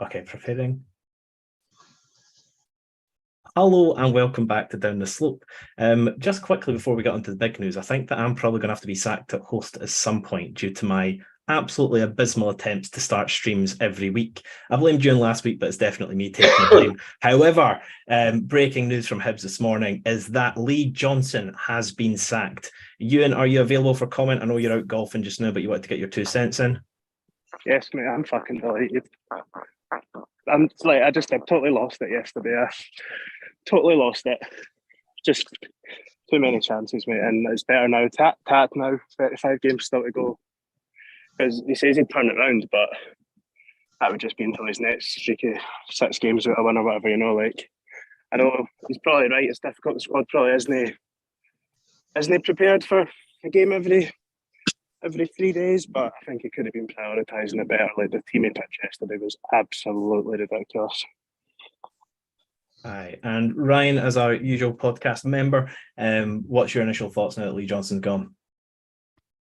Okay, preparing. Hello and welcome back to Down the Slope. Just quickly before we get onto the big news, I think that I'm probably going to have to be sacked at host at some point due to my absolutely abysmal attempts to start streams every week. I blamed you last week, but it's definitely me taking the blame. However, breaking news from Hibs this morning is that Lee Johnson has been sacked. Ewan, are you available for comment? I know you're out golfing just now, but you want to get your 2 cents in? Yes, mate, I'm fucking delighted. I've totally lost it yesterday. I totally lost it. Just too many chances, mate, and it's better now. Tat now, 35 games still to go. Because he says he'd turn it round, but that would just be until his next streaky 6 games without a win or whatever, like. I know he's probably right, it's difficult. The squad probably isn't prepared for a game every 3 days, but I think he could have been prioritising it better. Like the teaming pitch yesterday was absolutely ridiculous. Aye, and Ryan, as our usual podcast member, what's your initial thoughts now that Lee Johnson's gone?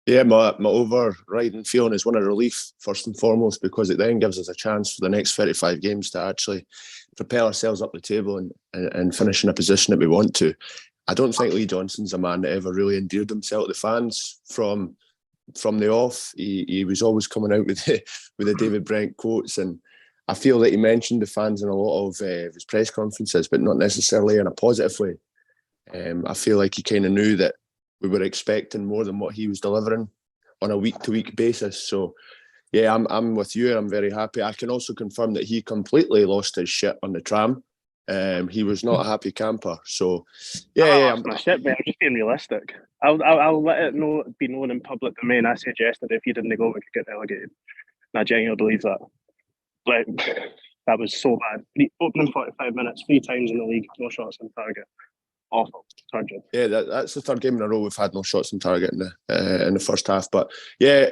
Yeah, my overriding feeling is one of relief, first and foremost, because it then gives us a chance for the next 35 games to actually propel ourselves up the table and finish in a position that we want to. I don't think Lee Johnson's a man that ever really endeared himself to the fans from the off. He was always coming out with the David Brent quotes, and I feel that he mentioned the fans in a lot of his press conferences, but not necessarily in a positive way. I feel like he kind of knew that we were expecting more than what he was delivering on a week-to-week basis. So, yeah, I'm with you. I'm very happy. I can also confirm that he completely lost his shit on the tram. He was not a happy camper. So, I'm my shit, mate. I'm just being realistic. I'll let it be known in public domain. I said yesterday if he didn't go, we could get relegated. And I genuinely believe that. Like, that was so bad. Opening 45 minutes, 3 times in the league, no shots on target. Awful. Turgid. Yeah, that's the 3rd game in a row we've had no shots on target in the first half. But yeah,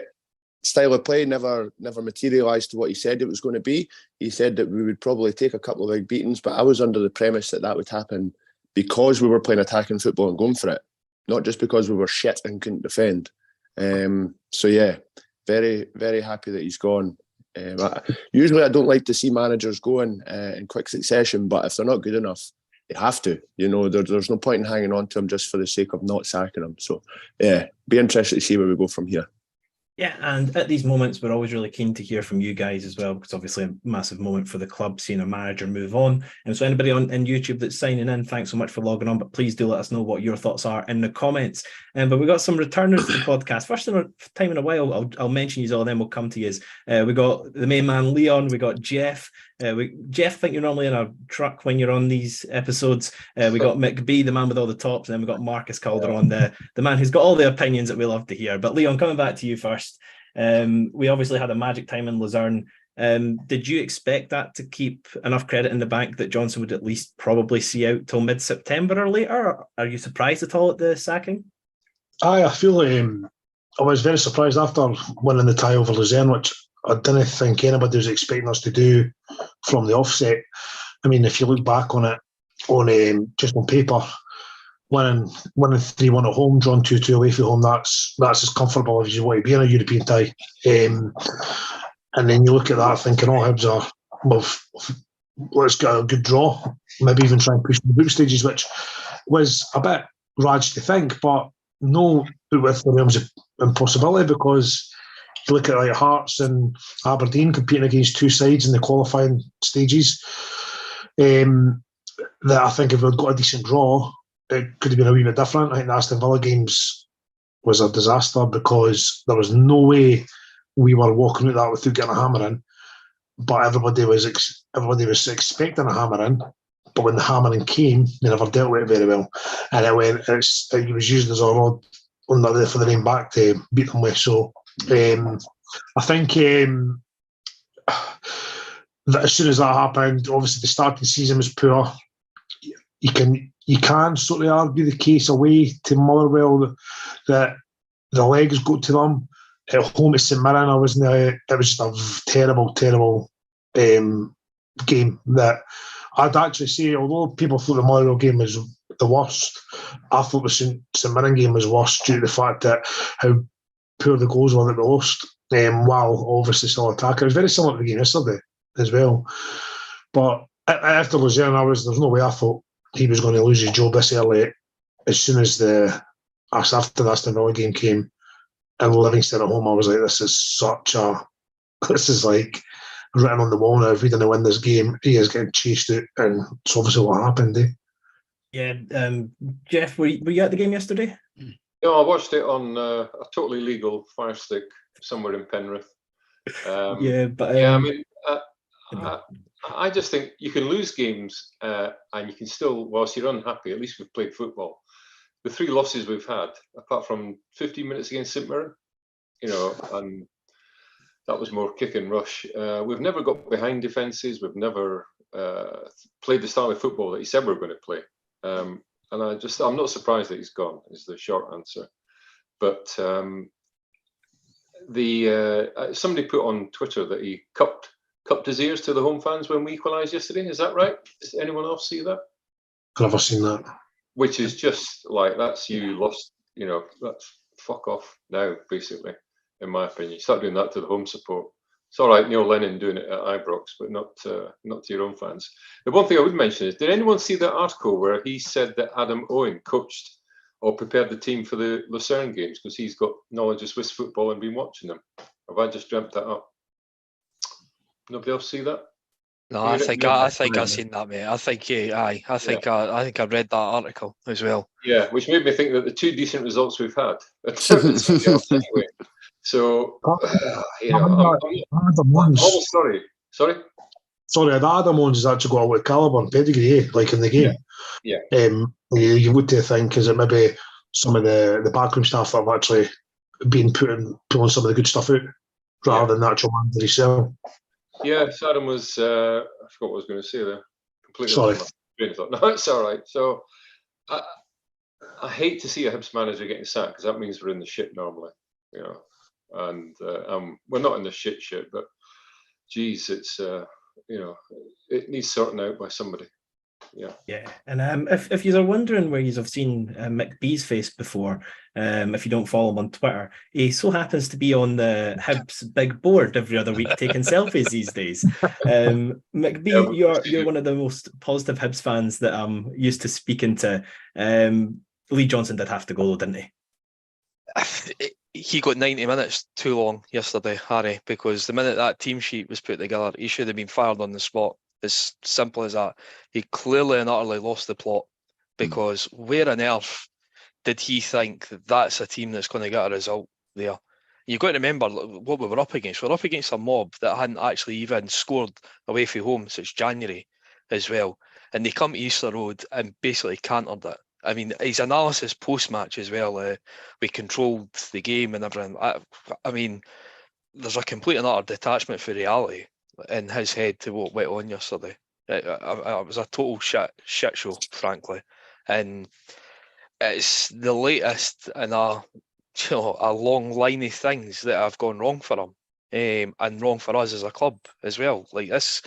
style of play never materialised to what he said it was going to be. He said that we would probably take a couple of big beatings, but I was under the premise that would happen because we were playing attacking football and going for it, not just because we were shit and couldn't defend. So yeah, very, very happy that he's gone. Usually I don't like to see managers going in quick succession, but if they're not good enough, they have to. There's no point in hanging on to him just for the sake of not sacking him. So, yeah, be interested to see where we go from here. Yeah, and at these moments, we're always really keen to hear from you guys as well, because obviously a massive moment for the club, seeing a manager move on. And so anybody on YouTube that's signing in, thanks so much for logging on, but please do let us know what your thoughts are in the comments. But we've got some returners to the podcast. First time in a while, I'll mention you all, then we'll come to you. We got the main man, Leon. We got Jeff. Jeff, I think you're normally in a truck when you're on these episodes. We got McBee, the man with all the tops, and then we got Marcus Calderon, the man who's got all the opinions that we love to hear. But Leon, coming back to you first. We obviously had a magic time in Luzerne. Did you expect that to keep enough credit in the bank that Johnson would at least probably see out till mid-September or later? Are you surprised at all at the sacking? I feel I was very surprised after winning the tie over Luzerne, which I didn't think anybody was expecting us to do from the offset. I mean, if you look back on it, just on paper, winning 3-1 at home, drawn 2-2 away from home, that's as comfortable as you want to be in a European tie. And then you look at that thinking, Hibs are, let's get a good draw, maybe even try and push the group stages, which was a bit raj to think, but no with the realms of impossibility, because you look at like Hearts and Aberdeen competing against 2 sides in the qualifying stages, that I think if we'd got a decent draw, it could have been a wee bit different. I think the Aston Villa games was a disaster because there was no way we were walking out that without getting a hammer in. But everybody was expecting a hammer in. But when the hammering came, they never dealt with it very well. And it was used as a rod for the name back to beat them with. So I think that as soon as that happened, obviously the start of the season was poor. You can sort of argue the case away to Motherwell that the legs got to them. At home at St Mirren, it was just a terrible, terrible game that I'd actually say, although people thought the Motherwell game was the worst, I thought the St Mirren game was worse due to the fact that how poor the goals were that we lost, while obviously still attacking. It was very similar to the game yesterday. as well. But after Luzerne, there's no way I thought he was going to lose his job this early. As soon as after the Aston Villa game came and Livingston at home, I was like, this is like written on the wall now. If we didn't win this game, he is getting chased out, and it's obviously what happened. Yeah, Jeff, were you at the game yesterday? No, I watched it on a totally legal Fire Stick somewhere in Penrith. I mean, I just think you can lose games and you can still, whilst you're unhappy, at least we've played football. The 3 losses we've had, apart from 15 minutes against St Mirren, and that was more kick and rush. We've never got behind defences. We've never played the style of football that he said we were going to play. And I'm not surprised that he's gone, is the short answer. But somebody put on Twitter that he cupped his ears to the home fans when we equalised yesterday. Is that right? Does anyone else see that? Never seen that. Which is just like, that's you lost, that's fuck off now, basically, in my opinion. You start doing that to the home support. It's all right, Neil Lennon doing it at Ibrox, but not to your own fans. The one thing I would mention is, did anyone see that article where he said that Adam Owen coached or prepared the team for the Lucerne games because he's got knowledge of Swiss football and been watching them? Have I just dreamt that up? Nobody else see that? No, I think I've seen that, mate. I think I read that article as well. Yeah, which made me think that the 2 decent results we've had. Anyway. So, Adam Owens. Oh, sorry. Sorry, Adam Owens has actually got a lot of calibre and pedigree, like in the game. Yeah. You would think, is it maybe some of the backroom staff that have actually been pulling some of the good stuff out rather than the actual man that himself. Yeah, Adam was. I forgot what I was going to say there. Completely. Sorry. No, it's all right. So, I hate to see a Hibs manager getting sacked because that means we're in the shit normally, and we're not in the shit, but geez, it's it needs sorting out by somebody. Yeah, and if you're wondering where you've seen Mick B's face before, if you don't follow him on Twitter, he so happens to be on the Hibs big board every other week taking selfies these days. Mick B, you're one of the most positive Hibs fans that I'm used to speaking to. Lee Johnson did have to go, didn't he? He got 90 minutes too long yesterday, Harry, because the minute that team sheet was put together, he should have been fired on the spot. As simple as that. He clearly and utterly lost the plot, because where on earth did he think that that's a team that's going to get a result there? You've got to remember what we were up against. We're up against a mob that hadn't actually even scored away from home since January as well. And they come to Easter Road and basically cantered it. I mean, his analysis post-match as well, we controlled the game and everything. I mean, there's a complete and utter detachment for reality in his head to what went on yesterday. It was a total shit show, frankly. And it's the latest in a long line of things that have gone wrong for him, and wrong for us as a club as well. Like this,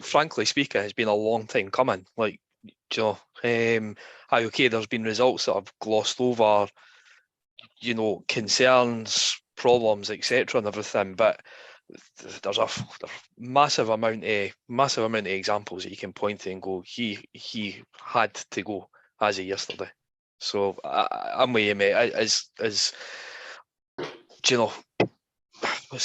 frankly speaking, has been a long time coming. Like, okay, there's been results that have glossed over, concerns, problems, etc., and everything, but there's a massive amount of examples that you can point to and go, he had to go as of yesterday. So I'm with you, mate. As what's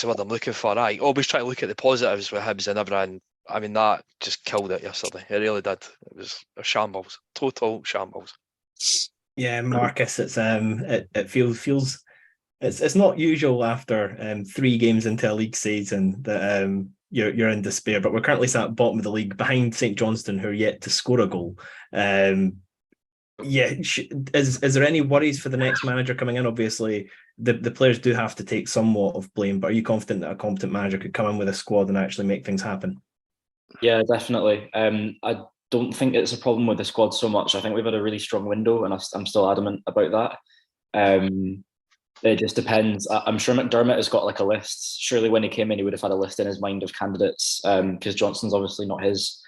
the word I'm looking for? I always try to look at the positives with Hibs and everything. I mean, that just killed it yesterday. It really did. It was a shambles, total shambles. Yeah, Marcus, it's it feels. It's not usual after 3 games into a league season that you're in despair, but we're currently sat at bottom of the league behind St Johnstone, who are yet to score a goal. Is there any worries for the next manager coming in? Obviously, the players do have to take somewhat of blame, but are you confident that a competent manager could come in with a squad and actually make things happen? Yeah, definitely. I don't think it's a problem with the squad so much. I think we've had a really strong window, and I'm still adamant about that. It just depends. I'm sure McDermott has got like a list. Surely when he came in, he would have had a list in his mind of candidates, because Johnson's obviously not his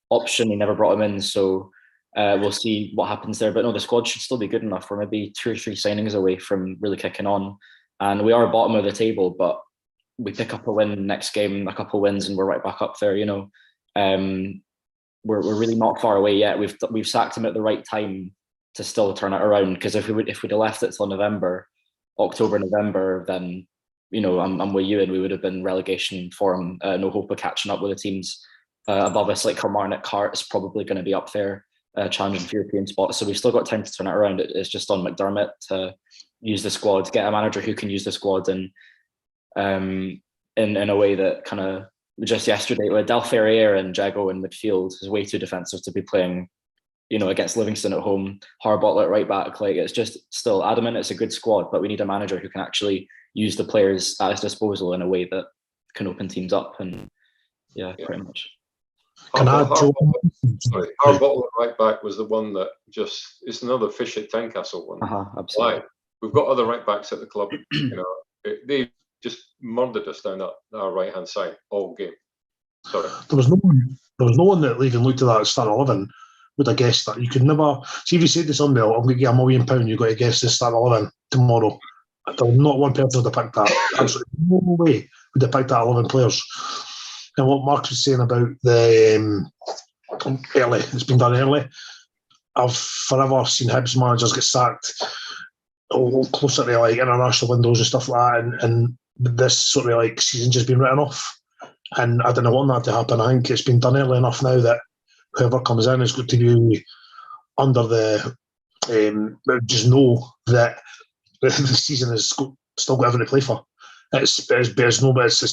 option. He never brought him in. So we'll see what happens there. But no, the squad should still be good enough. We're maybe 2 or 3 signings away from really kicking on. And we are bottom of the table, but we pick up a win next game, a couple of wins, and we're right back up there. We're really not far away yet. We've sacked him at the right time to still turn it around. Because if we'd have left it till October, November, then I'm with you, and we would have been relegation form. No hope of catching up with the teams above us. Like Kilmarnock, Hearts probably going to be up there, challenging for European spots. So we've still got time to turn it around. It's just on McDermott to use the squad, get a manager who can use the squad, and in a way that kind of just yesterday with Del Ferrier and Jago in midfield is way too defensive to be playing, against Livingston at home, Harbottle at right back. Like, it's just still adamant it's a good squad, but we need a manager who can actually use the players at his disposal in a way that can open teams up. And pretty much. Harbottle at right back was the one that it's another fish at Tynecastle one. Absolutely. Like, we've got other right backs at the club. They just murdered us down our right hand side all game. Sorry. There was no one that even looked at that start 11 would have guessed that. You could never see if you said to somebody, I'm going to get £1 million, you've got to guess this start 11 tomorrow. There was not one person would have picked that. Absolutely no way would have picked that 11 players. And what Mark was saying about the early, it's been done early. I've forever seen Hibs managers get sacked closer to like international windows and stuff like that, and this sort of like season just been written off. And I didn't want that to happen. I think it's been done early enough now that whoever comes in is going to be under the just know that the season has still got everything to play for. It's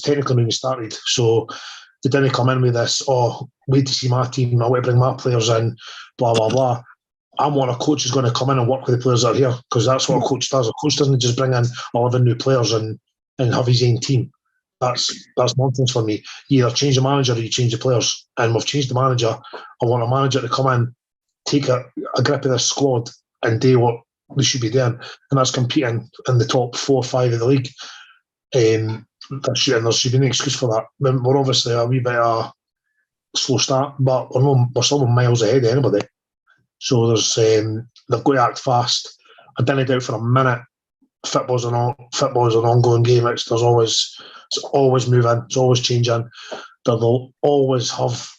technically when we started, so they didn't come in with this, wait to see my team, I want to bring my players in, blah blah blah. I'm one a coach who's going to come in and work with the players that are here, because that's what a coach does. A coach doesn't just bring in 11 new players and have his own team. That's nonsense for me. You either change the manager or you change the players. And we've changed the manager. I want a manager to come in, take a grip of this squad and do what they should be doing. And that's competing in the top 4 or 5 of the league. And there should be no excuse for that. We're obviously a wee bit of a slow start, but we're still miles ahead of anybody. So they've got to act fast. I didn't doubt for a minute football's an ongoing game. It's always moving, it's always changing. They'll always have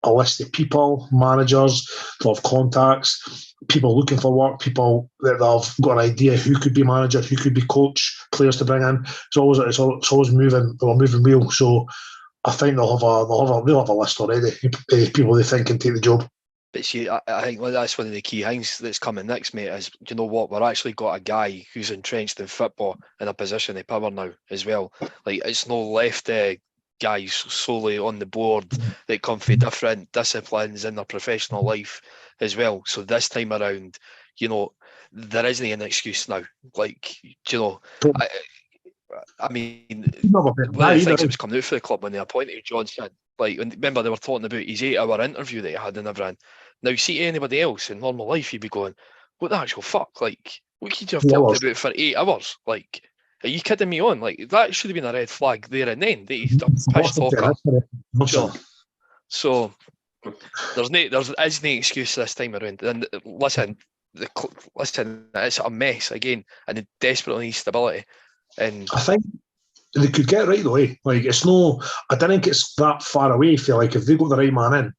a list of people, managers, they'll have contacts, people looking for work, people that they've got an idea who could be manager, who could be coach, players to bring in. It's always moving. They're a moving wheel. So I think they'll have a list already of people they think can take the job. But see, I think that's one of the key things that's coming next, mate, is, you know what, we're actually got a guy who's entrenched in football in a position of power now as well. Like, it's no left guys solely on the board that come from different disciplines in their professional life as well. So this time around, there isn't an excuse now. Like, I mean, one of the things that was coming out for the club when they appointed Johnson, like, remember they were talking about his 8-hour interview that he had and everything. Now, see anybody else in normal life, you'd be going, what the actual fuck? Like, what could you have talked about for 8 hours? Like, are you kidding me on? Like, that should have been a red flag there and then. He's a piss talker. So there is no excuse this time around. And listen, it's a mess again, and they desperately need stability. And I think they could get it right though. Like, I don't think it's that far away. I feel like if they got the right man in,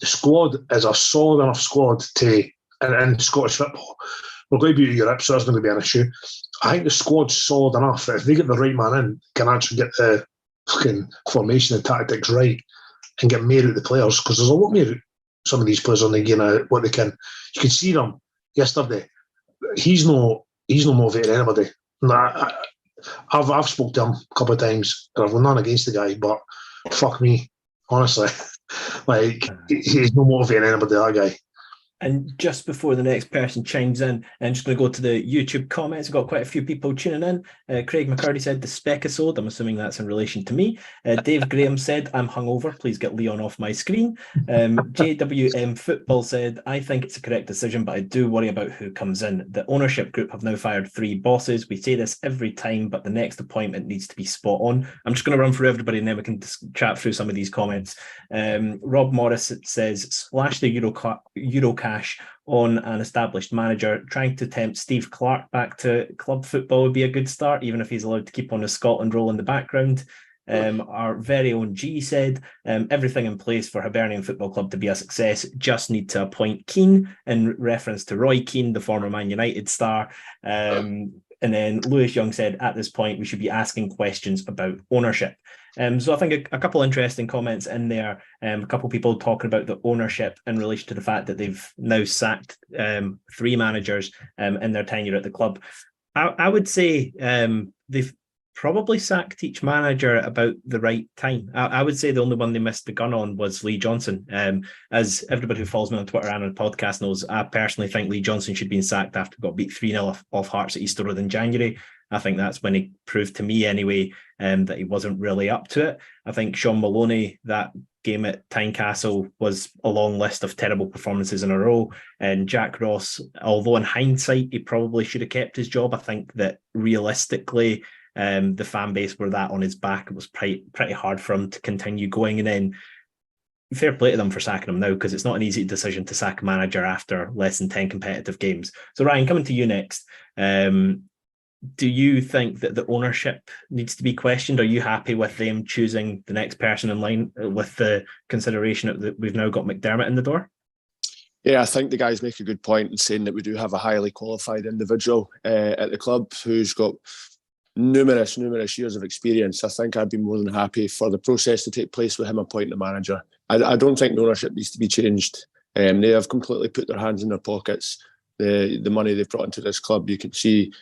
the squad is a solid enough squad in Scottish football. We're going to be Europe, so that's not going to be an issue. I think the squad's solid enough that if they get the right man in, can actually get the fucking formation and tactics right and get more out of the players, because there's a lot more out some of these players on the game, what they can. You can see them yesterday. He's no motivating anybody. I've spoke to him a couple of times, and I've got none against the guy, but fuck me, honestly. Like, he's no motivating anybody, that guy. And just before the next person chimes in, I'm just going to go to the YouTube comments. We've got quite a few people tuning in. Craig McCurdy said, the specasode. I'm assuming that's in relation to me. Dave Graham said, I'm hungover. Please get Leon off my screen. JWM Football said, I think it's a correct decision, but I do worry about who comes in. The ownership group have now fired 3 bosses. We say this every time, but the next appointment needs to be spot on. I'm just going to run through everybody and then we can chat through some of these comments. Rob Morris says, splash the Euro cash on an established manager. Trying to tempt Steve Clarke back to club football would be a good start, even if he's allowed to keep on his Scotland role in the background. Our very own G said, everything in place for Hibernian Football Club to be a success, just need to appoint Keane, in reference to Roy Keane, the former Man United star. And then Lewis Young said, at this point, we should be asking questions about ownership. So I think a couple interesting comments in there. A couple of people talking about the ownership in relation to the fact that they've now sacked 3 managers in their tenure at the club. I would say they've probably sacked each manager about the right time. I would say the only one they missed the gun on was Lee Johnson. As everybody who follows me on Twitter and on the podcast knows, I personally think Lee Johnson should be sacked after he got beat 3-0 off Hearts at Easter Road in January. I think that's when he proved to me anyway that he wasn't really up to it. I think Sean Maloney, that game at Tynecastle, was a long list of terrible performances in a row. And Jack Ross, although in hindsight he probably should have kept his job, I think that realistically the fan base were that on his back. It was pretty hard for him to continue going. And then fair play to them for sacking him now, because it's not an easy decision to sack a manager after less than 10 competitive games. So Ryan, coming to you next. Do you think that the ownership needs to be questioned? Are you happy with them choosing the next person in line with the consideration that we've now got McDermott in the door? Yeah, I think the guys make a good point in saying that we do have a highly qualified individual at the club who's got numerous years of experience. I think I'd be more than happy for the process to take place with him appointing a manager. I don't think the ownership needs to be changed. They have completely put their hands in their pockets. The money they've brought into this club, you can see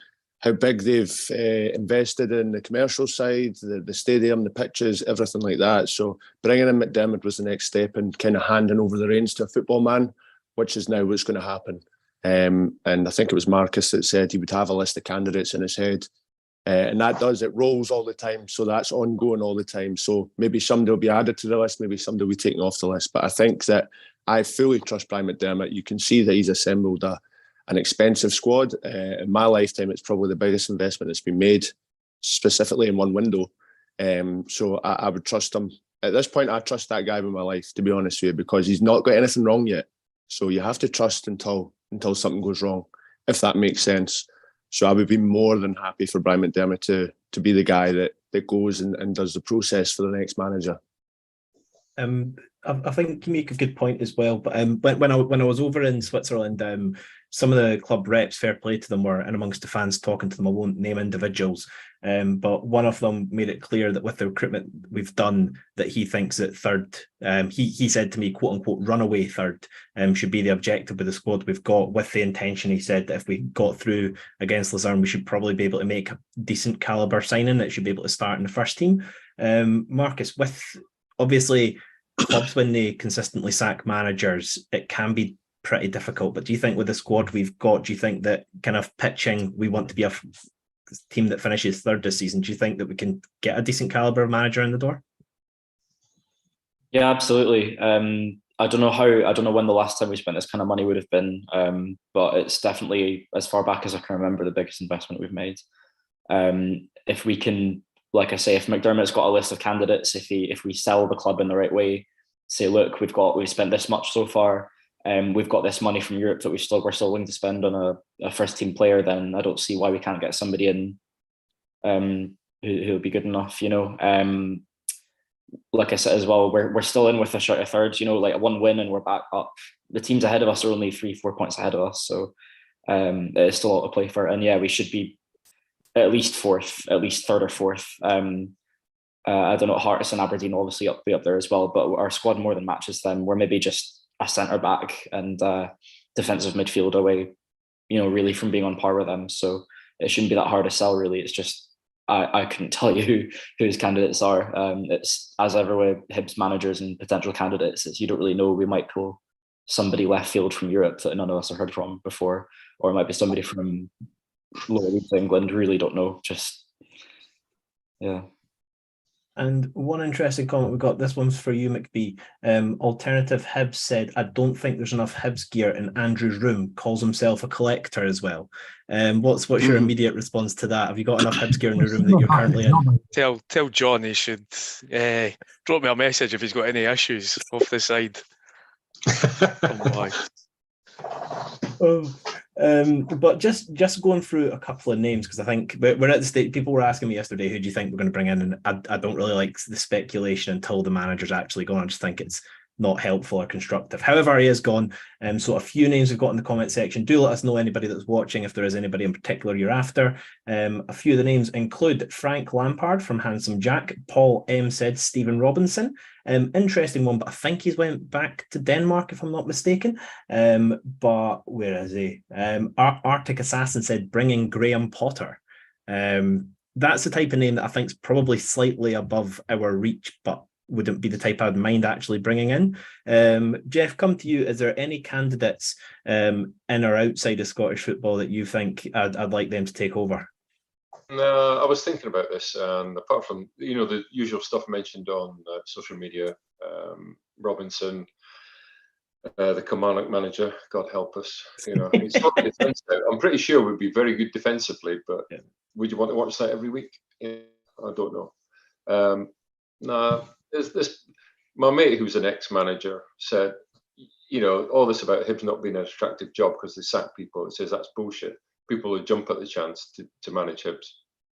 how big they've invested in the commercial side, the stadium, the pitches, everything like that. So bringing in McDermott was the next step and kind of handing over the reins to a football man, which is now what's going to happen. And I think it was Marcus that said he would have a list of candidates in his head. And that it rolls all the time. So that's ongoing all the time. So maybe somebody will be added to the list, maybe somebody will be taken off the list. But I think that I fully trust Brian McDermott. You can see that he's assembled an expensive squad. In my lifetime, it's probably the biggest investment that's been made, specifically in one window. So I would trust him. At this point, I trust that guy with my life, to be honest with you, because he's not got anything wrong yet. So you have to trust until something goes wrong, if that makes sense. So I would be more than happy for Brian McDermott to be the guy that goes and does the process for the next manager. I think you make a good point as well. But when I was over in Switzerland, some of the club reps, fair play to them, were in amongst the fans talking to them. I won't name individuals, but one of them made it clear that with the recruitment we've done, that he thinks that third, he said to me, quote unquote, runaway third should be the objective with the squad we've got, with the intention, he said, that if we got through against Luzern, we should probably be able to make a decent calibre signing that should be able to start in the first team. Marcus, with obviously clubs, when they consistently sack managers, it can be pretty difficult. But do you think with the squad we've got, do you think that kind of pitching, we want to be a team that finishes third this season, do you think that we can get a decent calibre of manager in the door? Yeah, absolutely. I don't know when the last time we spent this kind of money would have been, but it's definitely, as far back as I can remember, the biggest investment we've made. If we can, like I say, if McDermott's got a list of candidates, if we sell the club in the right way, say, look, we've spent this much so far, we've got this money from Europe that we're still willing to spend on a first team player, then I don't see why we can't get somebody in who'll be good enough, you know. Like I said as well, we're still in with a shot of third, you know, like one win and we're back up. The teams ahead of us are only 3-4 points ahead of us, so it's still a lot to play for. And yeah, we should be at least fourth, at least third or fourth. I don't know, Hearts and Aberdeen obviously be up there as well, but our squad more than matches them. We're maybe just a centre back and defensive midfield away, you know, really from being on par with them. So it shouldn't be that hard to sell, really. It's just I couldn't tell you who his candidates are. It's as ever with Hibs managers and potential candidates, it's you don't really know. We might pull somebody left field from Europe that none of us have heard from before, or it might be somebody from lower leagues England. Really don't know. Just yeah. And one interesting comment we got, this one's for you, McBee. Alternative Hibs said, I don't think there's enough Hibs gear in Andrew's room, calls himself a collector as well. What's your immediate response to that? Have you got enough Hibs gear in the room that you're currently in? Tell John he should drop me a message if he's got any issues off the side. But just going through a couple of names, because I think we're at the state. People were asking me yesterday, who do you think we're going to bring in? And I don't really like the speculation until the manager's actually gone. I just think it's not helpful or constructive. However, he is gone. So a few names we've got in the comment section. Do let us know, anybody that's watching, if there is anybody in particular you're after. A few of the names include Frank Lampard from Handsome Jack. Paul M said Stephen Robinson. Interesting one, but I think he's went back to Denmark, if I'm not mistaken. But where is he? Arctic Assassin said bringing Graham Potter. That's the type of name that I think is probably slightly above our reach, but wouldn't be the type I'd mind actually bringing in. Jeff, come to you. Is there any candidates in or outside of Scottish football that you think I'd like them to take over? No, I was thinking about this, and apart from the usual stuff mentioned on social media, Robinson, the Kilmarnock manager, God help us. He's got defence out. I'm pretty sure we'd be very good defensively, but would you want to watch that every week? I don't know. No. This my mate, who's an ex-manager, said, all this about Hibs not being an attractive job because they sack people. It says that's bullshit. People would jump at the chance to manage Hibs.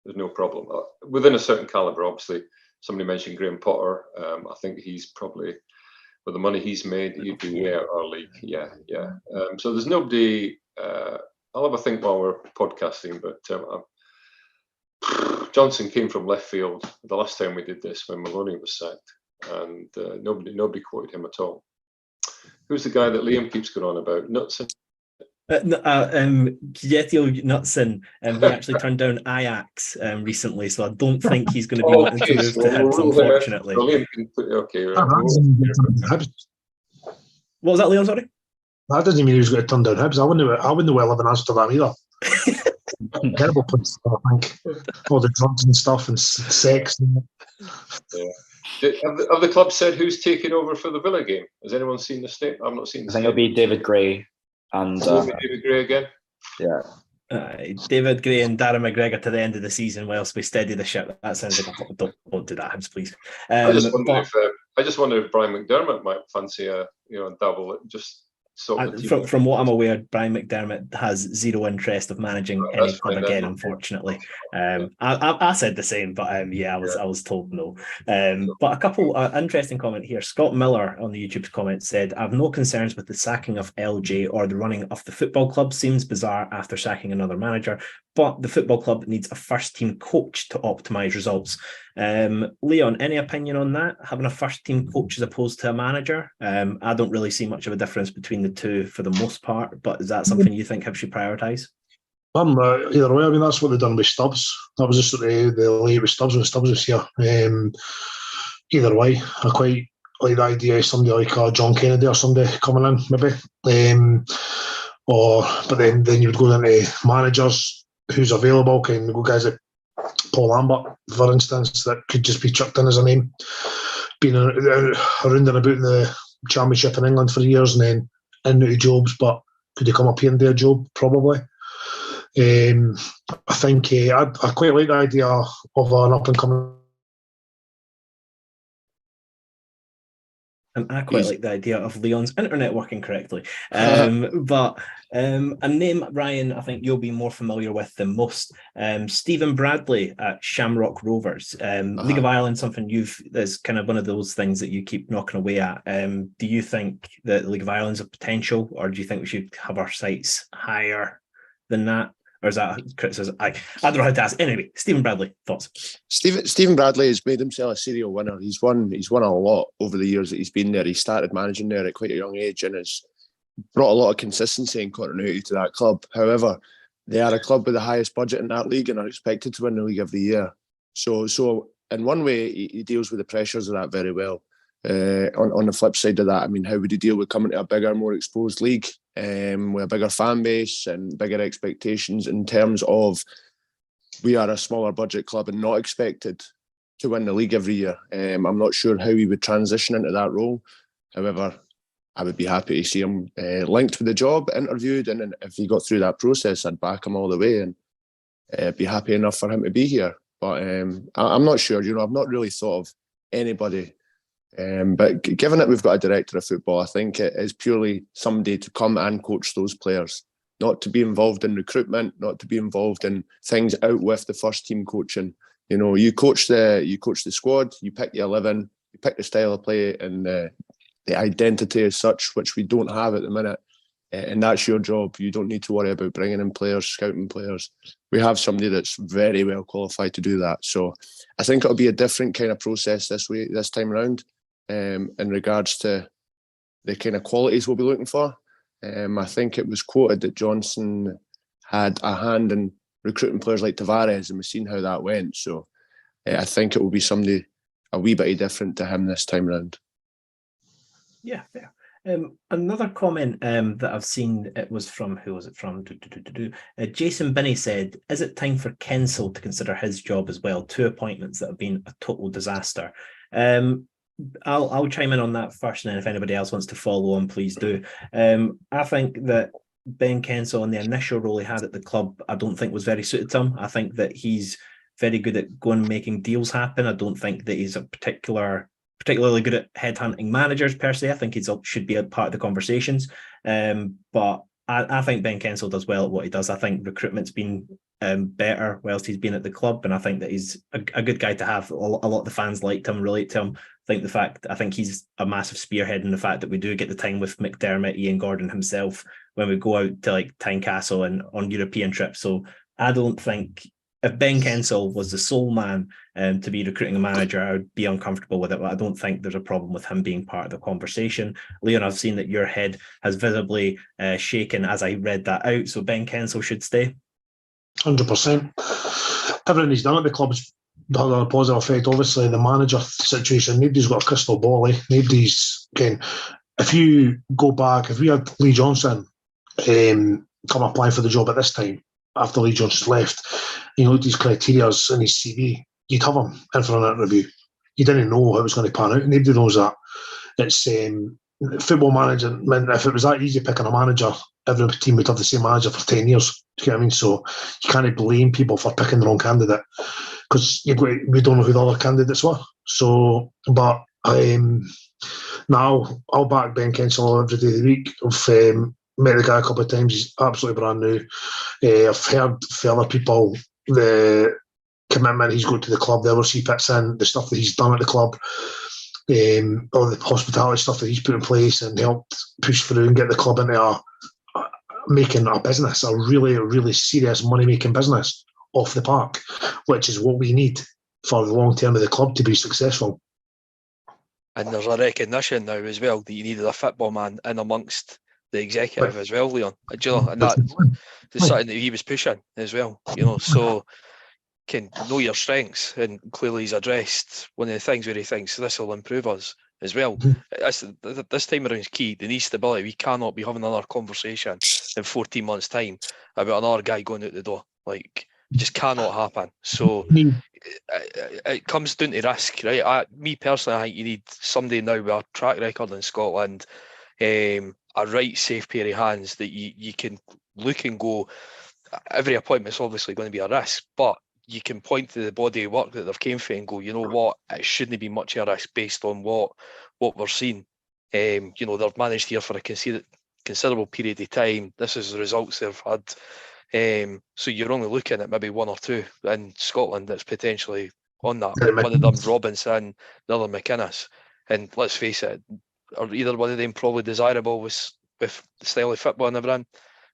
There's no problem. Within a certain calibre, obviously. Somebody mentioned Graham Potter. I think he's probably, with the money he's made, he'd be way out our league. Yeah. So there's nobody. I'll have a think while we're podcasting, but Johnson came from left field the last time we did this when Maloney was sacked, and nobody quoted him at all. Who's the guy that Liam keeps going on about? Knutson. Kjettil Knutson. He actually turned down Ajax recently, so I don't think he's going to be wanting to move to Hibs, unfortunately. Okay. What was that, Leon? Sorry. That doesn't mean he was going to turn down Hibs. I wouldn't well have an answer to that either. Terrible place, I think. All the drugs and stuff and sex. Yeah. Have the club said who's taking over for the Villa game? Has anyone seen the state? I've not seen the I think it'll be David Gray. And David Gray again? Yeah. David Gray and Darren McGregor to the end of the season whilst we steady the ship. That sounds like don't do that, Hibs, please. I just wonder if Brian McDermott might fancy a double. From what I'm aware, Brian McDermott has zero interest of managing any club again, unfortunately. I said the same, but I was told no. But a couple interesting comment here. Scott Miller on the YouTube comment said, "I've no concerns with the sacking of LJ or the running of the football club. Seems bizarre after sacking another manager, but the football club needs a first team coach to optimise results." Leon, any opinion on that? Having a first team coach as opposed to a manager? I don't really see much of a difference between the two for the most part, but is that something you think Hibs should prioritise? Either way, I mean, that's what they've done with Stubbs. That was just the late with Stubbs when Stubbs was here. Either way, I quite like the idea of somebody like John Kennedy or somebody coming in, maybe. But then you would go into managers who's available, kind of go guys like Paul Lambert, for instance, that could just be chucked in as a name. Been around and about in the Championship in England for years and then into jobs, but could he come up here and do a job? Probably. I think I quite like the idea of an up and coming. And I quite like the idea of Leon's internet working correctly. But a name, Ryan, I think you'll be more familiar with than most. Stephen Bradley at Shamrock Rovers. League of Ireland, something that's kind of one of those things that you keep knocking away at. Do you think that the League of Ireland's a potential, or do you think we should have our sights higher than that? Or is that criticism? I don't know how to ask. Anyway, Stephen Bradley, thoughts? Stephen Bradley has made himself a serial winner. He's won a lot over the years that he's been there. He started managing there at quite a young age and has brought a lot of consistency and continuity to that club. However, they are a club with the highest budget in that league and are expected to win the League of the Year. So in one way, he deals with the pressures of that very well. On the flip side of that, I mean, how would he deal with coming to a bigger, more exposed league with a bigger fan base and bigger expectations in terms of we are a smaller budget club and not expected to win the league every year? I'm not sure how he would transition into that role. However, I would be happy to see him linked with the job, interviewed, and if he got through that process, I'd back him all the way and be happy enough for him to be here. But I'm not sure. I've not really thought of anybody. But given that we've got a director of football, I think it is purely somebody to come and coach those players. not to be involved in recruitment, not to be involved in things out with the first team coaching. You know, you coach the squad, you pick the 11, you pick the style of play and the identity as such, which we don't have at the minute. And that's your job. You don't need to worry about bringing in players, scouting players. We have somebody that's very well qualified to do that. So I think it'll be a different kind of process this time around in regards to the kind of qualities we'll be looking for. I think it was quoted that Johnson had a hand in recruiting players like Tavares, and we've seen how that went. So I think it will be somebody a wee bit different to him this time around. Yeah, fair. Another comment that I've seen, it was from, who was it from? Jason Binney said, is it time for Kensell to consider his job as well? 2 appointments that have been a total disaster. I'll chime in on that first, and then if anybody else wants to follow on, please do. I think that Ben Kensell, in the initial role he had at the club, I don't think was very suited to him. I think that he's very good at going and making deals happen. I don't think that he's a particularly good at headhunting managers per se. I think he should be a part of the conversations. But I think Ben Kensell does well at what he does. I think recruitment's been better whilst he's been at the club, and I think that he's a good guy to have. A lot of the fans liked him, relate to him. I think he's a massive spearhead in the fact that we do get the time with McDermott, Ian Gordon himself, when we go out to like Tynecastle and on European trips. So I don't think, if Ben Kensell was the sole man to be recruiting a manager, I would be uncomfortable with it, but I don't think there's a problem with him being part of the conversation. Leon, I've seen that your head has visibly shaken as I read that out, so Ben Kensell should stay. 100%. Everything he's done at the club's had a positive effect. Obviously, the manager situation, nobody's got a crystal ball. Nobody's, again, if you go back, if we had Lee Johnson come apply for the job at this time, after Lee Johnson's left, you know, these criteria in his CV, you'd have him in for an interview. You didn't know how it was going to pan out. Nobody knows that. It's football management. If it was that easy picking a manager, every team would have the same manager for 10 years. Do you get what I mean? So you can't blame people for picking the wrong candidate, because we don't know who the other candidates were. So, but now I'll back Ben Kensell every day of the week. I've met the guy a couple of times. He's absolutely brand new. I've heard from other people the commitment he's got to the club, the hours he puts in, the stuff that he's done at the club, all the hospitality stuff that he's put in place and helped push through and get the club into making a business, a really, really serious money-making business off the park, which is what we need for the long term of the club to be successful. And there's a recognition now as well that you needed a football man in amongst the executive as well, Leon. Do you know, and that's something that he was pushing as well. You know, so can know your strengths, and clearly he's addressed one of the things where he thinks this will improve us as well. This time around is key. They need stability. We cannot be having another conversation in 14 months' time about another guy going out the door. Like, it just cannot happen. So it comes down to risk, right? Me personally, I think you need somebody now with a track record in Scotland, a right safe pair of hands that you can look and go, every appointment's obviously going to be a risk, but you can point to the body of work that they've came for and go, you know what, it shouldn't be much of a risk based on what we're seeing. You know, they've managed here for a considerable period of time. This is the results they've had. So you're only looking at maybe one or two in Scotland that's potentially on that. One of them Robinson, the other McInnes. And let's face it, are either one of them probably desirable with the style of football and everything?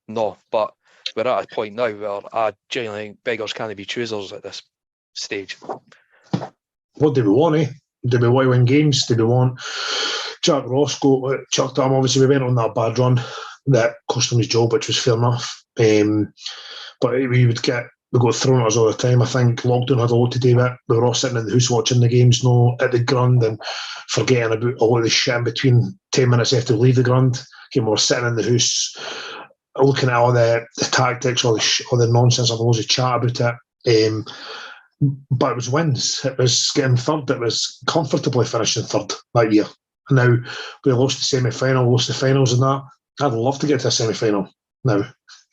No, but we're at a point now where I genuinely think beggars can't be choosers at this stage. What do we want, Do we want to win games? Do we want Jack Ross chucked at him? Obviously, we went on that bad run that cost him his job, which was fair enough. But we got thrown at us all the time. I think lockdown had a lot to do with it. We were all sitting in the house watching the games, at the ground, and forgetting about a lot of the shit in between 10 minutes after we leave the ground. We were sitting in the house looking at all the tactics, all the nonsense, all the chat about it. But it was wins. It was getting third. It was comfortably finishing third that year. And now we lost the semi-final, lost the finals and that. I'd love to get to a semi-final now.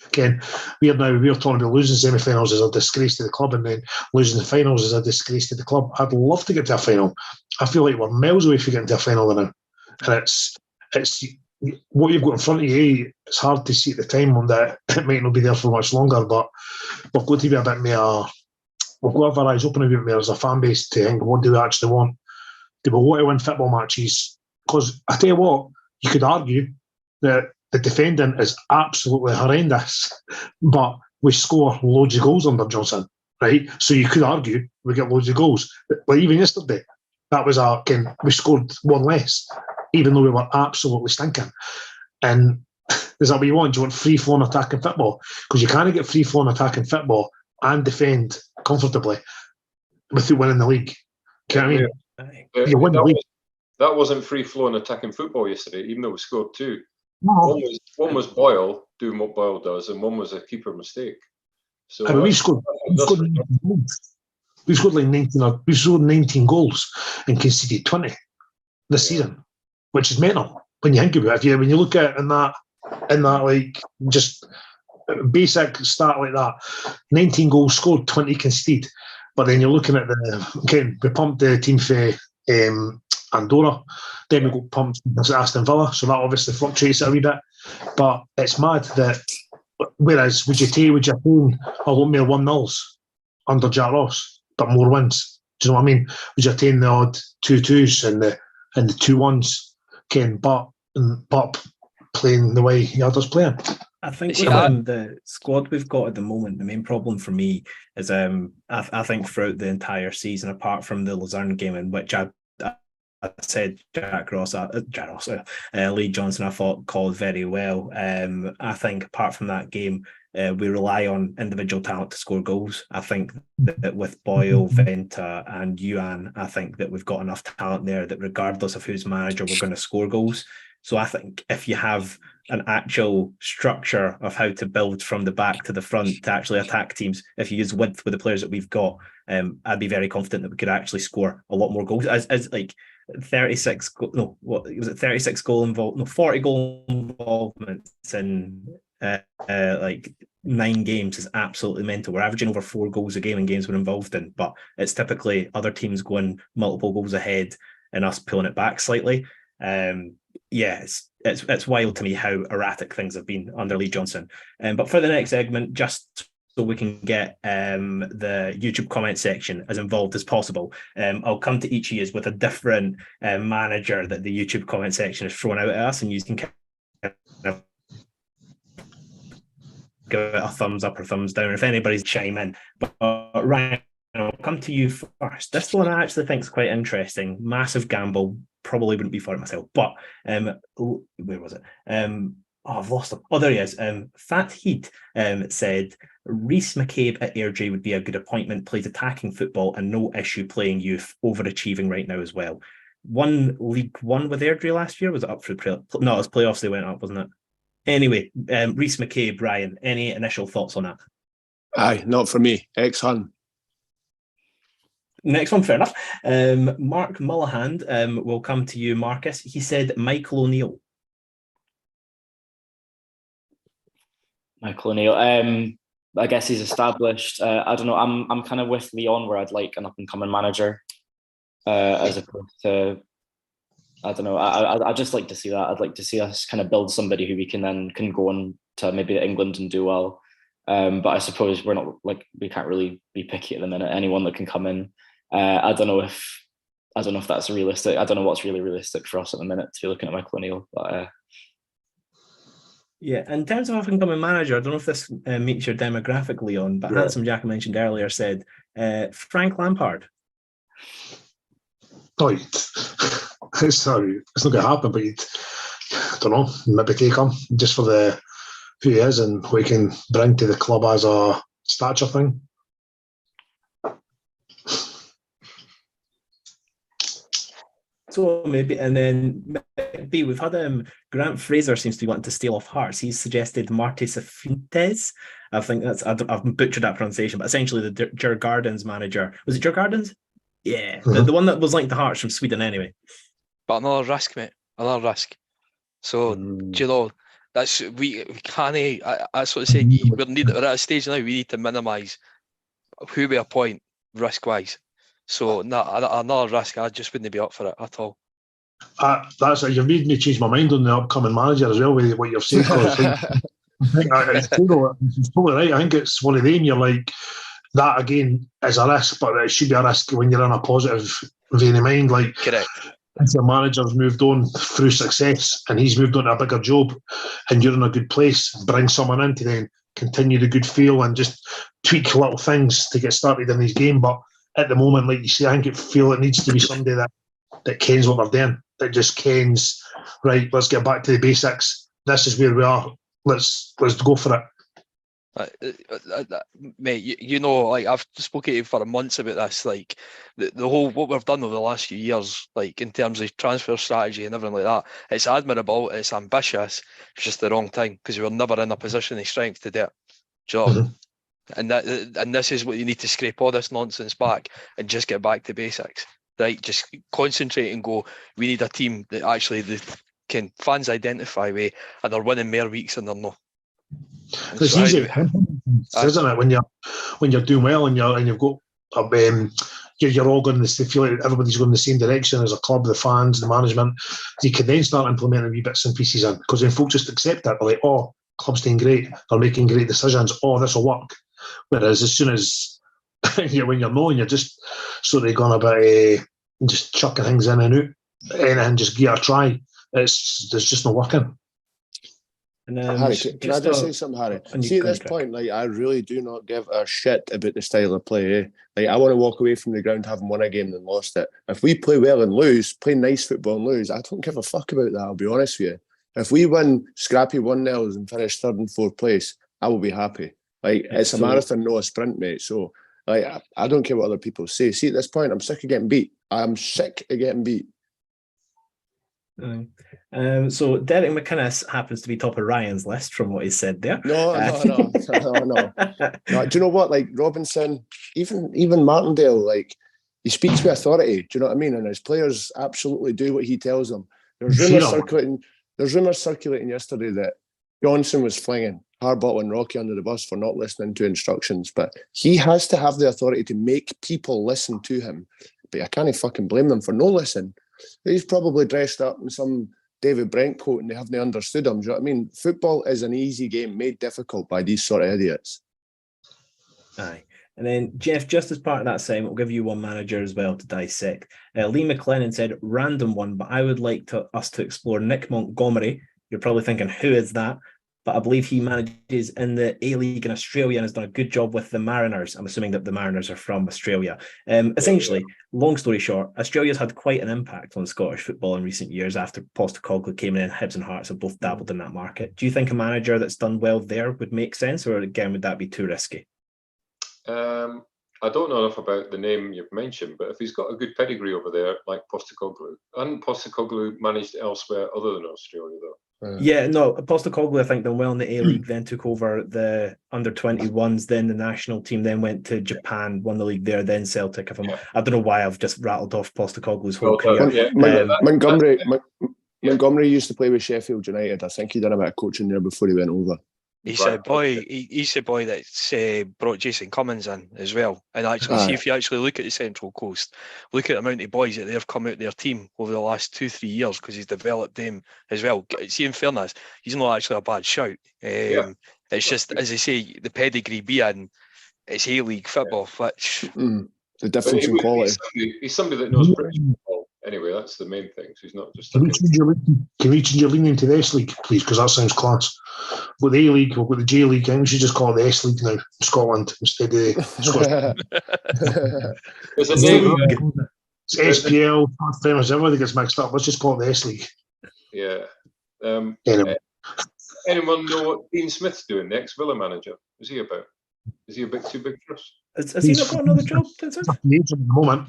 Again, we're talking about losing semi-finals as a disgrace to the club, and then losing the finals as a disgrace to the club. I'd love to get to a final. I feel like we're miles away from getting to a final now. And it's what you've got in front of you, it's hard to see at the time on that it might not be there for much longer, but we've got to be a bit more, we've got to have our eyes open a bit more as a fan base to think, what do we actually want? Do we want to win football matches? Because I tell you what, you could argue that the defending is absolutely horrendous, but we score loads of goals under Johnson, right? So you could argue we get loads of goals. But even yesterday, that was we scored one less, even though we were absolutely stinking. And is that what you want? Do you want free-flowing attacking football? Because you can't get free-flowing attacking football and defend comfortably without winning the league. Do you know what I mean? You win the league. That wasn't free-flowing attacking football yesterday, even though we scored two. No. One was Boyle doing what Boyle does, and one was a keeper mistake. So I mean, we scored 19 goals. We scored like 19. We scored 19 goals and conceded 20 this season, which is mental when you think about it. When you look at it in that like just basic stat like that, 19 goals scored, 20 conceded. But then you're looking at we pumped the team for Andorra, then we got pumped at Aston Villa, so that obviously fluctuates it a wee bit. But it's mad that, whereas would you take a lot more 1-0s under Jack Ross, but more wins? Do you know what I mean? Would you attain the odd 2-2s and the 2-1s, but playing the way the others playing? I think with the squad we've got at the moment, the main problem for me is I think throughout the entire season, apart from the Luzerne game, in which I said Lee Johnson I thought called very well. I think apart from that game, we rely on individual talent to score goals. I think that with Boyle, Venta and Yuan, I think that we've got enough talent there that regardless of who's manager, we're going to score goals. So I think if you have an actual structure of how to build from the back to the front to actually attack teams, if you use width with the players that we've got, I'd be very confident that we could actually score a lot more goals. As like 36 no, what was it, 36 goal involved, no, 40 goal involvements in like 9 games is absolutely mental. We're averaging over 4 goals a game in games we're involved in, but it's typically other teams going multiple goals ahead and us pulling it back slightly. It's wild to me how erratic things have been under Lee Johnson. But for the next segment, just so we can get the YouTube comment section as involved as possible, I'll come to each of you with a different manager that the YouTube comment section has thrown out at us, and you can kind of give it a thumbs up or thumbs down if anybody's chime in. But Ryan, I'll come to you first. This one I actually think is quite interesting. Massive gamble. Probably wouldn't be for it myself, but where was it? I've lost him. Oh, there he is. Fat Heat said Reece McCabe at Airdrie would be a good appointment. Plays attacking football and no issue playing youth. Overachieving right now as well. Won League One with Airdrie last year. Was it up for no? It was playoffs. They went up, wasn't it? Anyway, Reece McCabe, Ryan. Any initial thoughts on that? Aye, not for me. Ex-Hun. Next one, fair enough. Mark Mullahand will come to you, Marcus. He said Michael O'Neill. Michael O'Neill. I guess he's established. I don't know. I'm kind of with Leon, where I'd like an up-and-coming manager, as opposed to, I don't know. I just like to see that. I'd like to see us kind of build somebody who we can go on to maybe England and do well. But I suppose we can't really be picky at the minute. Anyone that can come in. I don't know if that's realistic. I don't know what's really realistic for us at the minute to be looking at Michael O'Neill. But yeah, in terms of up-and-coming manager, I don't know if this meets your demographic, Leon, but Handsome Jack I mentioned earlier said Frank Lampard. Oh, it's not going to happen, but I don't know, maybe take him just for who he is and what he can bring to the club as a stature thing. So maybe, and then maybe we've had Grant Fraser seems to be wanting to steal off Hearts. He's suggested Marty Safintes. I think I've butchered that pronunciation, but essentially the Djurgården's manager. Was it Djurgården's? Yeah, the one that was linked to Hearts from Sweden anyway. But another risk, mate. Another risk. So, do you know, we can't. That's what I said. We're at a stage now. We need to minimise who we appoint risk-wise. So, another risk. I just wouldn't be up for it at all. That's it. You've made me change my mind on the upcoming manager as well with what you've said. Because it's totally right. I think it's one of them. You're like, that again is a risk, but it should be a risk when you're in a positive vein of mind. Like, correct. If your manager's moved on through success and he's moved on to a bigger job and you're in a good place, bring someone in to then continue the good feel and just tweak little things to get started in his game. But at the moment, like you say, I feel it needs to be somebody that kens what they're doing, that just kens, right, let's get back to the basics. This is where we are. Let's go for it. Mate, you know, like I've spoken to you for months about this, like the whole what we've done over the last few years, like in terms of transfer strategy and everything like that. It's admirable, it's ambitious, it's just the wrong time because we were never in a position of strength to do it. Do you know? And this is what you need to scrape all this nonsense back and just get back to basics, right? Just concentrate and go. We need a team that actually can fans identify with and they're winning more weeks than they're not. It's easy, isn't it? When you're doing well and you've got you're all going to feel like everybody's going in the same direction as a club, the fans, the management. You can then start implementing wee bits and pieces in because then folks just accept that. They're like, oh, club's doing great. They're making great decisions. Oh, this will work. Whereas as soon as when you're knowing, you're just sort of going about just chucking things in and out and just give it a try. There's just no working. And Harry, can I just say something, Harry? See, at this point, like, I really do not give a shit about the style of play. Like, I want to walk away from the ground having won a game than lost it. If we play well and lose, play nice football and lose, I don't give a fuck about that, I'll be honest with you. If we win scrappy 1-0s and finish 3rd and 4th place, I will be happy. Like, it's a marathon, not a sprint, mate. So, like, I don't care what other people say. See, at this point, I'm sick of getting beat. I'm sick of getting beat. So Derek McInnes happens to be top of Ryan's list from what he said there. No. Do you know what? Like Robinson, even Martindale, like he speaks with authority. Do you know what I mean? And his players absolutely do what he tells them. There's rumours circulating yesterday that Goneson was flinging Harbottle and Rocky under the bus for not listening to instructions. But he has to have the authority to make people listen to him. But I can't fucking blame them for no listening. He's probably dressed up in some David Brent coat and they haven't understood him. Do you know what I mean? Football is an easy game made difficult by these sort of idiots. Aye. And then, Jeff, just as part of that segment, we'll give you one manager as well to dissect. Lee McLennan said, random one, but I would like us to explore Nick Montgomery. You're probably thinking, who is that? But I believe he manages in the A-League in Australia and has done a good job with the Mariners. I'm assuming that the Mariners are from Australia. Essentially, long story short, Australia's had quite an impact on Scottish football in recent years after Postecoglou came in. Hibs and Hearts have both dabbled in that market. Do you think a manager that's done well there would make sense, or again, would that be too risky? I don't know enough about the name you've mentioned, but if he's got a good pedigree over there, like Postecoglou, and Postecoglou managed elsewhere other than Australia, though. Yeah, no, Postecoglou, I think, done well in the A-League, then took over the under-21s, then the national team, then went to Japan, won the league there, then Celtic. I don't know why I've just rattled off Postecoglou's whole career. Montgomery used to play with Sheffield United. I think he done a bit of coaching there before he went over. He's a boy. He's the boy that's brought Jason Cummins in as well. And actually, see if you actually look at the Central Coast, look at the amount of boys that they've come out their team over the last 2-3 years because he's developed them as well. See, in fairness, he's not actually a bad shout. It's just, as I say, the pedigree being it's A-League football, which the difference in quality. He's somebody that knows British football. Anyway, that's the main thing. So he's not just. Can we change your leaning to the S League, please? Because that sounds class. With the A League, with the J League, I think we should just call it the S League now, Scotland, instead of the Scotland. There's a name. It's SPL, everybody gets mixed up. Let's just call it the S League. Yeah. Anyway. Anyone know what Dean Smith's doing next? Villa manager. Is he about? Is he a bit too big for us? Has he not got another job? At the moment.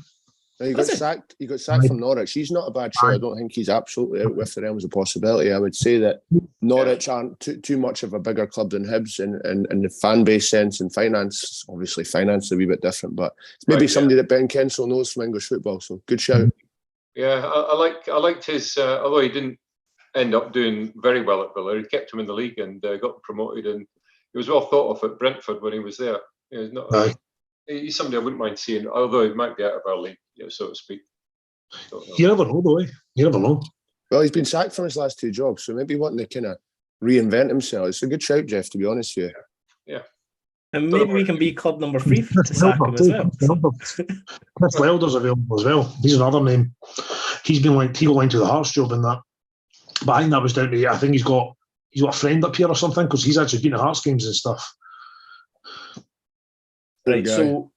He got sacked. He got sacked from Norwich. He's not a bad show. I don't think he's absolutely out with the realms of possibility. I would say that Norwich aren't too much of a bigger club than Hibs in the fan base sense and finance. Obviously, finance is a wee bit different, but it's maybe somebody that Ben Kensell knows from English football. So good shout. Yeah, I liked his. Although he didn't end up doing very well at Villa, he kept him in the league and got promoted, and he was well thought of at Brentford when he was there. He's not. He's somebody I wouldn't mind seeing, although he might be out of our league, so to speak. You never know, though. You never know. Well, he's been sacked from his last 2 jobs, so maybe wanting to kind of reinvent himself. It's a good shout, Jeff, to be honest with you. Yeah. And maybe we can be club number 3 to sack him as well. Chris Wilder's available as well. He's another name. He got linked to the Hearts job in that. But I think that was down to, I think he's got a friend up here or something, because he's actually been to Hearts games and stuff. Right, so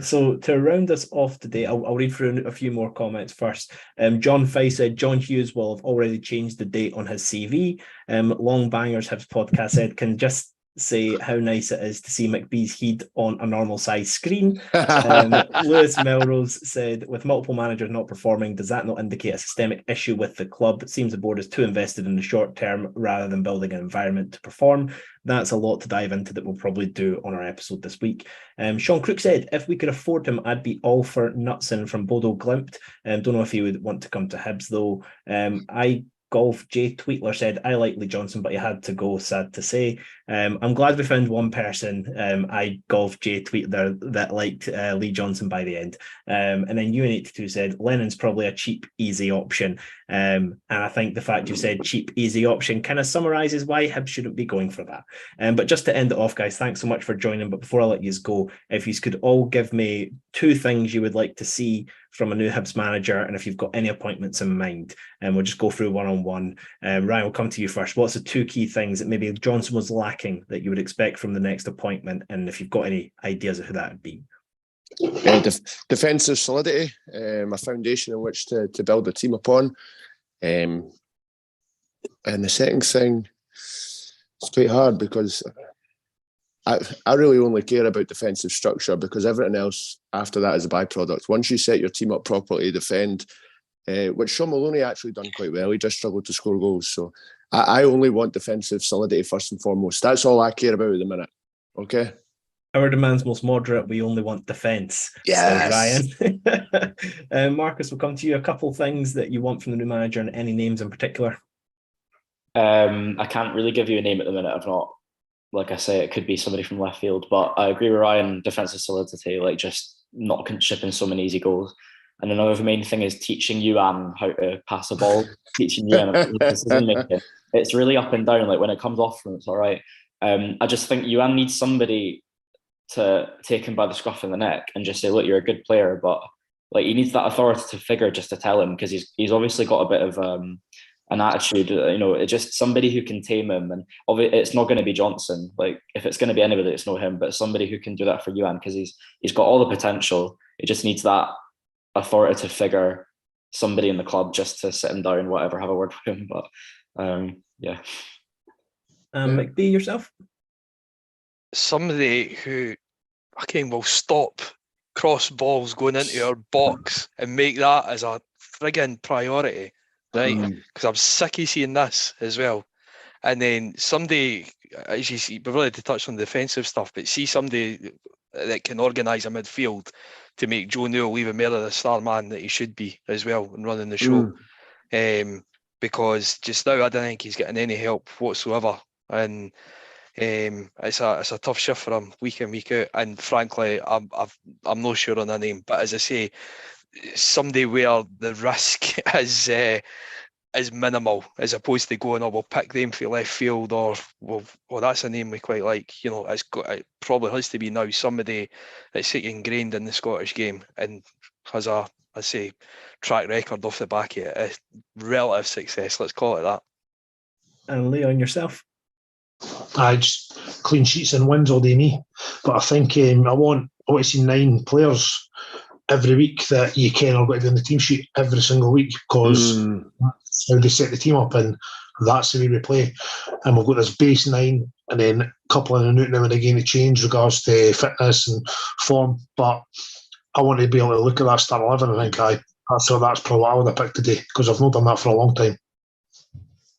so to round us off today, I'll read through a few more comments first. John Fay said John Hughes will have already changed the date on his CV. Long Bangers Hibs podcast said, can just say how nice it is to see McBee's head on a normal size screen. Lewis Melrose said, with multiple managers not performing, does that not indicate a systemic issue with the club? It seems the board is too invested in the short term rather than building an environment to perform. That's a lot to dive into that we'll probably do on our episode this week. Sean Crook said, if we could afford him, I'd be all for Knutson from Bodo Glimt. Don't know if he would want to come to Hibs though. Golf J Tweetler said, I like Lee Johnson, but he had to go, sad to say. I'm glad we found one person, Golf J Tweetler, that liked Lee Johnson by the end. And then UN82 said, Lennon's probably a cheap, easy option. And I think the fact you said cheap, easy option kind of summarises why Hibs shouldn't be going for that. But just to end it off, guys, thanks so much for joining. But before I let you go, if you could all give me 2 things you would like to see from a new Hibs manager, and if you've got any appointments in mind, and we'll just go through one-on-one. Ryan, we'll come to you first. What's the 2 key things that maybe Johnson was lacking that you would expect from the next appointment, and if you've got any ideas of who that would be? Defensive solidity, a foundation in which to build a team upon. And the second thing, it's quite hard because I really only care about defensive structure, because everything else after that is a byproduct. Once you set your team up properly, defend, which Sean Maloney actually done quite well. He just struggled to score goals. So I only want defensive solidity first and foremost. That's all I care about at the minute. Okay. Our demand's most moderate. We only want defence. Yes. Ryan. Marcus, we'll come to you. A couple of things that you want from the new manager, and any names in particular? I can't really give you a name at the minute. I've not, like I say, it could be somebody from left field, but I agree with Ryan, defensive solidity, like just not shipping so many easy goals. And another main thing is teaching Yuan how to pass a ball, teaching Yuan decision making. It's really up and down. Like when it comes off from, it's all right. I just think Yuan needs somebody to take him by the scruff of the neck and just say, look, you're a good player, but like he needs that authoritative figure just to tell him, because he's obviously got a bit of an attitude, it's just somebody who can tame him. And obviously it's not going to be Johnson. Like if it's going to be anybody, it's not him, but somebody who can do that for Yuan, because he's got all the potential. It just needs that authoritative figure, somebody in the club just to sit him down, whatever, have a word with him. But yeah. McBee, yourself? Somebody who will stop cross balls going into our box and make that as a frigging priority, right? Because I'm sick of seeing this as well. And then somebody, as you see, we've already touched on the defensive stuff, but see somebody that can organise a midfield to make Joe Newell even more of the star man that he should be as well and running the show. Because just now I don't think he's getting any help whatsoever. And it's a tough shift for him week in, week out. And frankly, I'm not sure on the name. But as I say, somebody where the risk is minimal, as opposed to going, we'll pick them for left field, or well, that's a name we quite like. It probably has to be now somebody that's ingrained in the Scottish game and has a track record off the back of it, a relative success, let's call it that. And Leon, yourself? I just clean sheets and wins all day me. But I think I want to see 9 players every week that you can are going to be on the team sheet every single week, because that's how they set the team up, and that's the way we play. And we've got this base 9, and then a couple in and out now and again to change regards to fitness and form. But I want to be able to look at that start 11 and think, that's probably what I would have picked today, because I've not done that for a long time.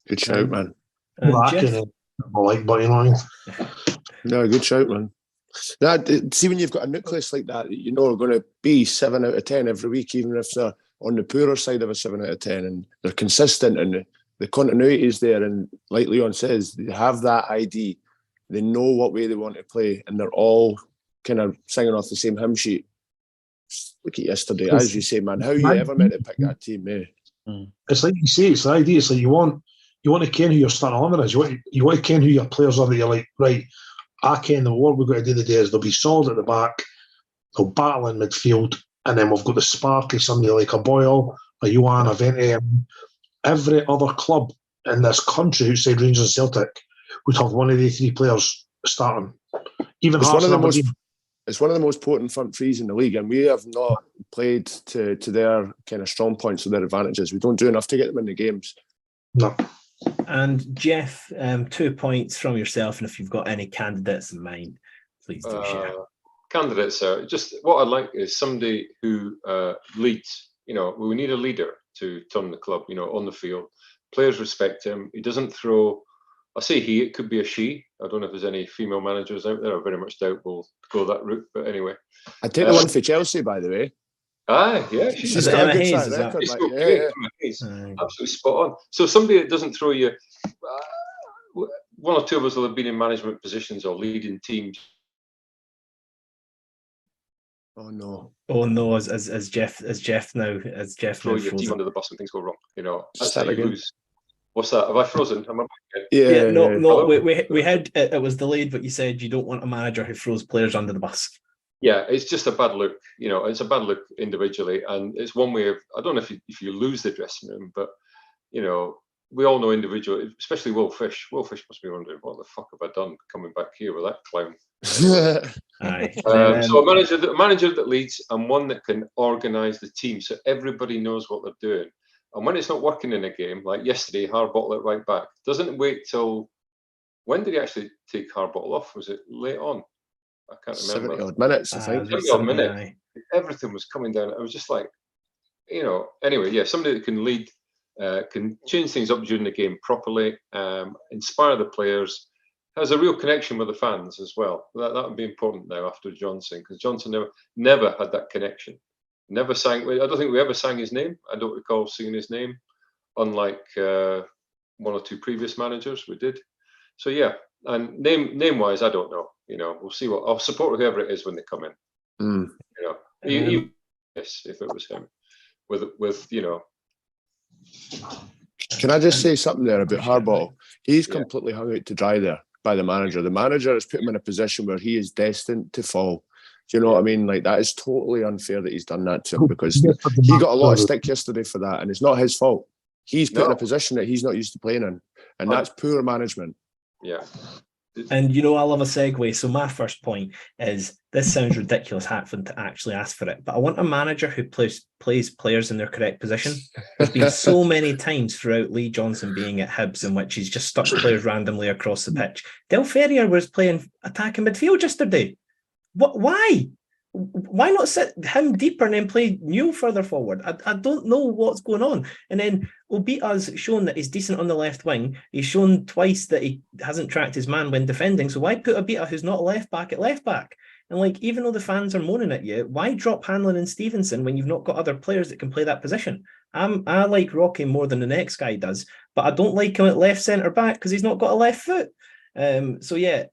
Good shout, man. But you know what I mean? No, good shout, man. See, when you've got a nucleus like that, are going to be 7 out of 10 every week, even if they're on the poorer side of a 7 out of 10, and they're consistent and the continuity is there. And like Leon says, they have that ID. They know what way they want to play, and they're all kind of singing off the same hymn sheet. Look at yesterday, as you say, man. How you ever meant to pick that team, eh? It's like you say, it's the idea. It's like you want to ken who your starting 11 is. You want to ken who your players are that you're like, right, I ken the what we've got to do today is they'll be solid at the back, they'll battle in midfield, and then we've got the spark of somebody like a Boyle, a Johan, a Vente. Every other club in this country outside Rangers and Celtic would have one of the three players starting. Even Hearts and Aberdeen. It's one of the most potent front threes in the league, and we have not played to their kind of strong points or their advantages. We don't do enough to get them in the games. No. And Jeff, 2 points from yourself, and if you've got any candidates in mind, please do share. Candidates are just what I'd like is somebody who leads. You know, we need a leader to turn the club, you know, on the field. Players respect him. He doesn't throw. I say he, it could be a she. I don't know if there's any female managers out there. I very much doubt we'll go that route. But anyway. I take the one for Chelsea, by the way. Yeah. She's got a good track record. Absolutely spot on. So somebody that doesn't throw you, one or two of us will have been in management positions or leading teams. Oh no! As Jeff throw your team under the bus when things go wrong. You know, that's how you again. lose. What's that? Have I frozen? Am I back? Yeah. No. We had it was delayed, but you said you don't want a manager who throws players under the bus. Yeah, it's just a bad look. You know, it's a bad look individually, and it's one way of. I don't know if you lose the dressing room, but you know, we all know individual, especially Will Fish. Will Fish must be wondering, what the fuck have I done coming back here with that clown? So a manager that leads and one that can organise the team so everybody knows what they're doing. And when it's not working in a game, like yesterday, Harbottle at right back, doesn't wait till, when did he actually take Harbottle off? Was it late on? I can't remember. 70 odd minutes, I think. 70 odd minutes. Everything was coming down. I was just like, you know, anyway, yeah, somebody that can lead, can change things up during the game properly, inspire the players, has a real connection with the fans as well. That would be important now after Johnson, because Johnson never had that connection. Never sang. I don't think we ever sang his name. I don't recall singing his name, unlike one or two previous managers we did. So yeah, and name wise, I don't know. You know, we'll see what I'll support whoever it is when they come in. You know, yes, if it was him, with you know. Can I just say something there about Harbottle? He's completely hung out to dry there by the manager. The manager has put him in a position where he is destined to fall. Do you know what I mean? Like, that is totally unfair that he's done that to him, because he got a lot of stick yesterday for that, and it's not his fault. He's put in a position that he's not used to playing in, and that's poor management. Yeah. And you know, I love a segue. So my first point is, this sounds ridiculous having to actually ask for it, but I want a manager who plays players in their correct position. There's been so many times throughout Lee Johnson being at Hibs in which he's just stuck players randomly across the pitch. Del Ferrier was playing attacking midfield yesterday. Why? Why not sit him deeper and then play Newell further forward? I don't know what's going on. And then Obita's shown that he's decent on the left wing. He's shown twice that he hasn't tracked his man when defending. So why put Obita, who's not a left back, at left back? And like, even though the fans are moaning at you, why drop Hanlon and Stevenson when you've not got other players that can play that position? I like Rocky more than the next guy does, but I don't like him at left centre back because he's not got a left foot. So yeah,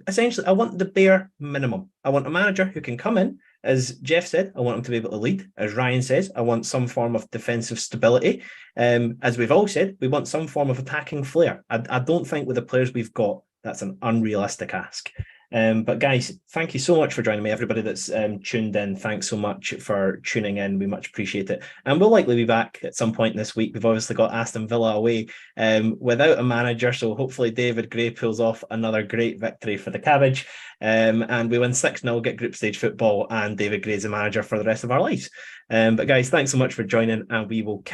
essentially, I want the bare minimum. I want a manager who can come in, as Jeff said, I want him to be able to lead. As Ryan says, I want some form of defensive stability. As we've all said, we want some form of attacking flair. I don't think with the players we've got, that's an unrealistic ask. But guys, thank you so much for joining me. Everybody that's tuned in, thanks so much for tuning in. We much appreciate it. And we'll likely be back at some point this week. We've obviously got Aston Villa away without a manager. So hopefully David Gray pulls off another great victory for the Cabbage. And we win 6-0, get group stage football, and David Gray's the manager for the rest of our lives. But guys, thanks so much for joining, and we will